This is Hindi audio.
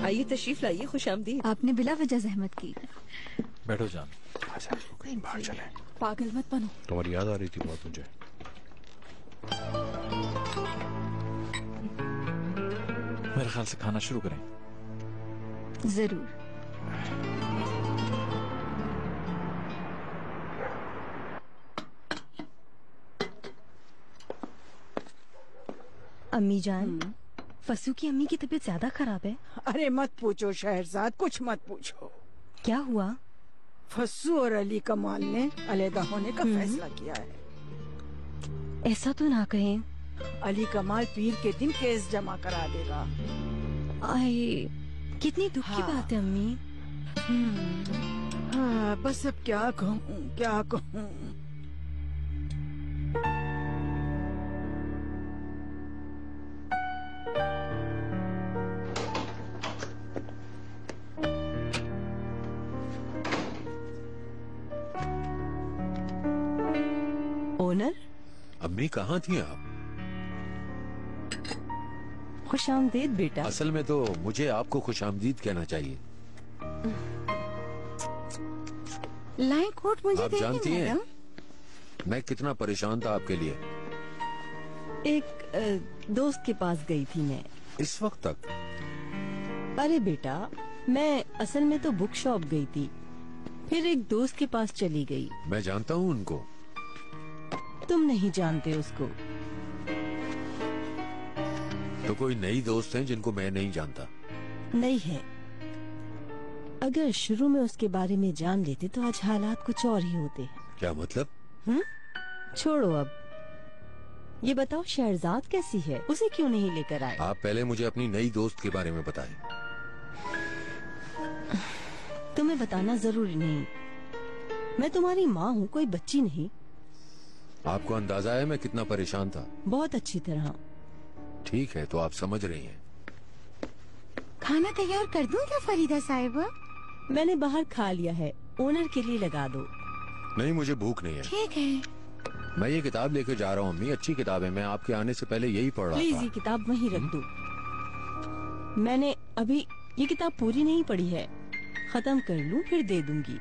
आइए तशरीफ लाइए, खुश आमदीद। आपने बिला वजह जहमत की। बैठो जान। बाहर चले। पागल मत बनो। तुम्हारी याद आ रही थी बहुत मुझे। मेरे ख्याल से खाना शुरू करें। जरूर। अम्मी जान, फसू की अम्मी की तबीयत ज्यादा खराब है। अरे मत पूछो शहरजाद, कुछ मत पूछो। क्या हुआ? फस्सू और अली कमाल ने अलहदा होने का फैसला किया है। ऐसा तो ना कहें। अली कमाल पीर के दिन केस जमा करा देगा। आए, कितनी दुख की बात है अम्मी। हाँ, बस अब क्या कहूँ क्या कहूँ। ओनर, अम्मी कहाँ थी आप? खुशामदीद बेटा। असल में तो मुझे आपको खुशामदीद कहना चाहिए। लाइन कोट मुझे आप जानती हैं मैं कितना परेशान था आपके लिए। एक दोस्त के पास गई थी मैं। इस वक्त तक? अरे बेटा, मैं असल में तो बुक शॉप गई थी, फिर एक दोस्त के पास चली गई। मैं जानता हूँ उनको। तुम नहीं जानते उसको। तो कोई नई दोस्त हैं जिनको मैं नहीं जानता? नहीं है। अगर शुरू में उसके बारे में जान लेते तो आज हालात कुछ और ही होते। क्या मतलब? छोड़ो अब। ये बताओ शहरजाद कैसी है, उसे क्यों नहीं लेकर आए? आप पहले मुझे अपनी नई दोस्त के बारे में बताएं। तुम्हें बताना जरूरी नहीं। मैं तुम्हारी माँ हूँ, कोई बच्ची नहीं। आपको अंदाजा है मैं कितना परेशान था? बहुत अच्छी तरह। ठीक है, तो आप समझ रही हैं। खाना तैयार कर दूं क्या फरीदा साहिबा? मैंने बाहर खा लिया है, ओनर के लिए लगा दो। नहीं, मुझे भूख नहीं है। ठीक है। मैं ये किताब लेके जा रहा हूँ अम्मी, अच्छी किताब है। मैं आपके आने से पहले यही पढ़ रहा प्लीज था। ये किताब वहीं रख दो। मैंने अभी ये किताब पूरी नहीं पढ़ी है, खत्म कर लूं फिर दे दूंगी।